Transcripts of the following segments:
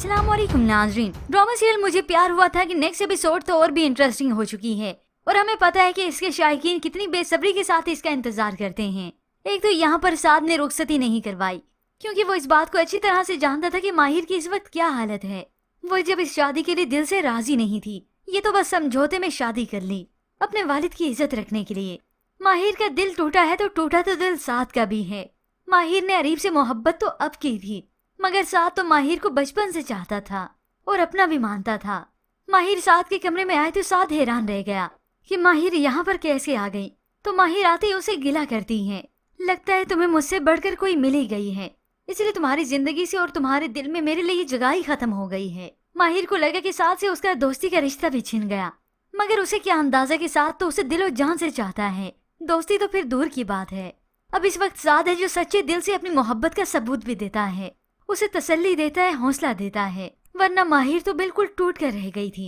अस्सलाम वालेकुम नाज़रीन। ड्रामा सीरियल मुझे प्यार हुआ था कि नेक्स्ट एपिसोड तो और भी इंटरेस्टिंग हो चुकी है और हमें पता है कि इसके शायकीन कितनी बेसब्री के साथ इसका इंतजार करते हैं। एक तो यहाँ पर साद ने रुखसती नहीं करवाई क्योंकि वो इस बात को अच्छी तरह से जानता था कि माहिर की इस वक्त क्या हालत है। वो जब इस शादी के लिए दिल से राजी नहीं थी, ये तो बस समझौते में शादी कर ली अपने वालिद की इज्जत रखने के लिए। माहिर का दिल टूटा है तो टूटा तो दिल साद का भी है। माहिर ने अरीब से मोहब्बत तो अब की थी, मगर साद तो माहिर को बचपन से चाहता था और अपना भी मानता था। माहिर साद के कमरे में आए तो साद हैरान रह गया कि माहिर यहाँ पर कैसे आ गई। तो माहिर आते ही उसे गिला करती है, लगता है तुम्हें मुझसे बढ़कर कोई मिल ही गई है, इसलिए तुम्हारी जिंदगी से और तुम्हारे दिल में मेरे लिए जगह ही खत्म हो गई है। माहिर को लगा कि साद से उसका दोस्ती का रिश्ता भी छिन गया, मगर उसे क्या अंदाजा कि साद तो उसे दिलो जान से चाहता है, दोस्ती तो फिर दूर की बात है। अब इस वक्त साद है जो सच्चे दिल से अपनी मोहब्बत का सबूत भी देता है, उसे तसल्ली देता है, हौसला देता है, वरना माहिर तो बिल्कुल टूट कर रह गई थी।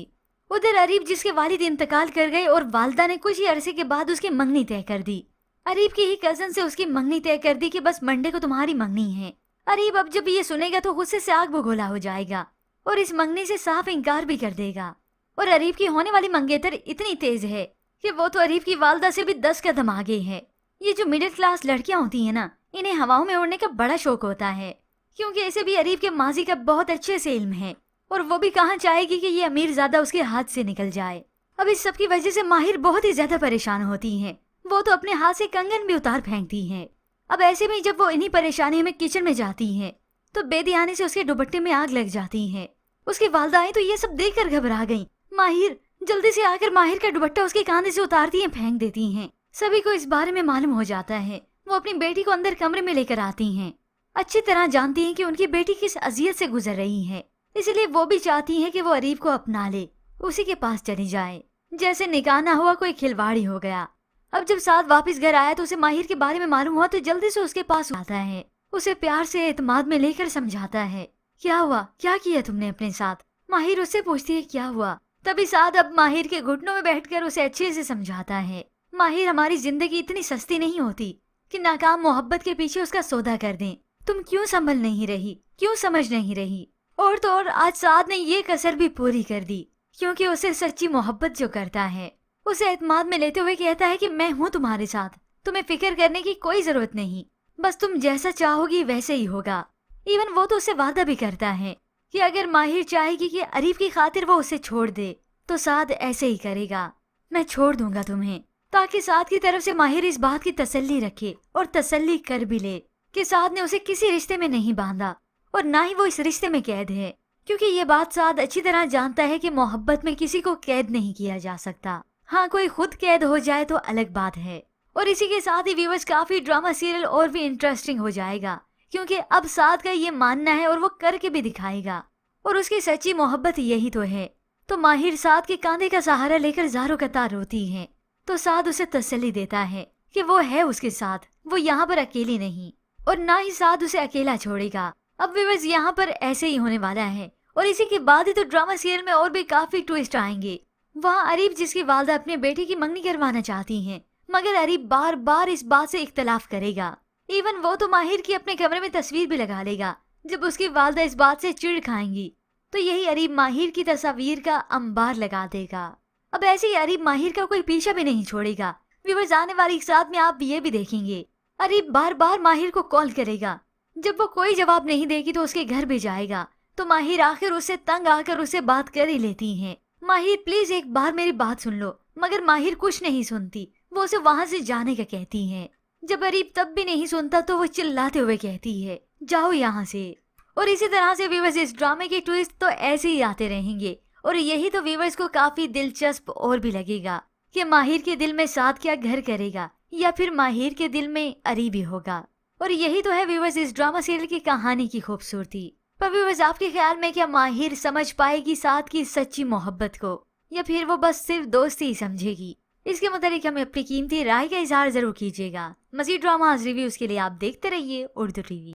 उधर अरीब जिसके वालिद इंतकाल कर गए और वालिदा ने कुछ ही अरसे के बाद उसकी मंगनी तय कर दी। अरीब की ही कजन से उसकी मंगनी तय कर दी कि बस मंडे को तुम्हारी मंगनी है। अरीब अब जब ये सुनेगा तो गुस्से से आग बगोला हो जाएगा और इस मंगनी से साफ इनकार भी कर देगा। और अरीब की होने वाली मंगेतर इतनी तेज है कि वो तो अरीब की वालदा से भी 10 कदम आगे है। ये जो मिडिल क्लास लड़कियां होती है ना, इन्हें हवाओं में उड़ने का बड़ा शौक होता है, क्योंकि इसे भी अरीब के माजी का बहुत अच्छे से इल्म है और वो भी कहाँ चाहेगी कि ये अमीर ज़्यादा उसके हाथ से निकल जाए। अब इस सब की वजह से माहिर बहुत ही ज्यादा परेशान होती है, वो तो अपने हाथ से कंगन भी उतार फेंकती है। अब ऐसे में जब वो इन्हीं परेशानियों में किचन में जाती है तो बेध्यानी से उसके दुपट्टे में आग लग जाती है। उसकी वालदाएं तो ये सब देख कर घबरा गयी। माहिर जल्दी से आकर माहिर का दुपट्टा उसके कांधे से उतारती है, फेंक देती है। सभी को इस बारे में मालूम हो जाता है। वो अपनी बेटी को अंदर कमरे में लेकर आती हैं, अच्छी तरह जानती हैं कि उनकी बेटी किस अजियत से गुजर रही है, इसलिए वो भी चाहती हैं कि वो अरीब को अपना ले, उसी के पास चली जाए। जैसे निकाह ना हुआ कोई खिलवाड़ी हो गया। अब जब साद वापस घर आया तो उसे माहिर के बारे में मालूम हुआ तो जल्दी से उसके पास आता है, उसे प्यार से एतमाद में लेकर समझाता है। क्या हुआ, क्या किया तुमने अपने साथ? माहिर उससे पूछती है क्या हुआ। तभी साद अब माहिर के घुटनों में बैठकर उसे अच्छे से समझाता है, माहिर हमारी जिंदगी इतनी सस्ती नहीं होती कि नाकाम मोहब्बत के पीछे उसका सौदा कर दें। तुम क्यों संभल नहीं रही, क्यों समझ नहीं रही? और तो और आज साद ने ये कसर भी पूरी कर दी, क्योंकि उसे सच्ची मोहब्बत जो करता है उसे एतमाद में लेते हुए कहता है कि मैं हूँ तुम्हारे साथ, तुम्हें फिक्र करने की कोई जरूरत नहीं, बस तुम जैसा चाहोगी वैसे ही होगा। इवन वो तो उससे वादा भी करता है कि अगर माहिर चाहेगी कि अरीब की खातिर वो उसे छोड़ दे तो साद ऐसे ही करेगा, मैं छोड़ दूंगा तुम्हें, ताकि साद की तरफ से माहिर इस बात की तसल्ली रखे और तसल्ली कर भी ले कि साद ने उसे किसी रिश्ते में नहीं बांधा और ना ही वो इस रिश्ते में कैद है, क्योंकि ये बात साद अच्छी तरह जानता है कि मोहब्बत में किसी को कैद नहीं किया जा सकता। हाँ, कोई खुद कैद हो जाए तो अलग बात है। और इसी के साथ ही व्यूअर्स काफी ड्रामा सीरियल और भी इंटरेस्टिंग हो जाएगा, क्योंकि अब साद का ये मानना है और वो करके भी दिखाएगा और उसकी सच्ची मोहब्बत यही तो है। तो माहिर साद के कांधे का सहारा लेकर ज़ारो कतार रोती है तो साद उसे तसल्ली देता है कि वो है उसके साथ, वो यहाँ पर अकेली नहीं और ना ही साद उसे अकेला छोड़ेगा। अब व्यूअर्स यहाँ पर ऐसे ही होने वाला है और इसी के बाद ही तो ड्रामा सीरियल में और भी काफी ट्विस्ट आएंगे। वहाँ अरीब जिसकी वालदा अपने बेटे की मंगनी करवाना चाहती हैं, मगर अरीब बार बार इस बात से इख्तलाफ करेगा। इवन वो तो माहिर की अपने कमरे में तस्वीर भी लगा लेगा। जब उसकी वालदा इस बात से चिढ़ खाएंगी तो यही अरीब माहिर की तस्वीर का अंबार लगा देगा। अब ऐसे ही अरीब माहिर का कोई पीछा भी नहीं छोड़ेगा। व्यूअर्स आने वाली साथ में आप ये भी देखेंगे अरीब बार बार माहिर को कॉल करेगा, जब वो कोई जवाब नहीं देगी तो उसके घर भी जाएगा। तो माहिर आखिर उससे तंग आकर उससे बात कर ही लेती है, माहिर प्लीज एक बार मेरी बात सुन लो, मगर माहिर कुछ नहीं सुनती, वो उसे वहाँ से जाने का कहती है। जब अरीब तब भी नहीं सुनता तो वो चिल्लाते हुए कहती है जाओ यहाँ से। और इसी तरह से व्यूअर्स इस ड्रामे के ट्विस्ट तो ऐसे ही आते रहेंगे और यही तो व्यूअर्स को काफी दिलचस्प और भी लगेगा कि माहिर के दिल में साद क्या घर करेगा या फिर माहिर के दिल में अरीब ही होगा। और यही तो है व्यूअर्स इस ड्रामा सीरियल की कहानी की खूबसूरती। पर व्यूअर्स आपके ख्याल में क्या माहिर समझ पाएगी साद की सच्ची मोहब्बत को या फिर वो बस सिर्फ दोस्ती ही समझेगी? इसके मुताबिक हमें अपनी कीमती राय का इजहार जरूर कीजिएगा। मज़ीद ड्रामास रिव्यूज के लिए आप देखते रहिए उर्दू टीवी।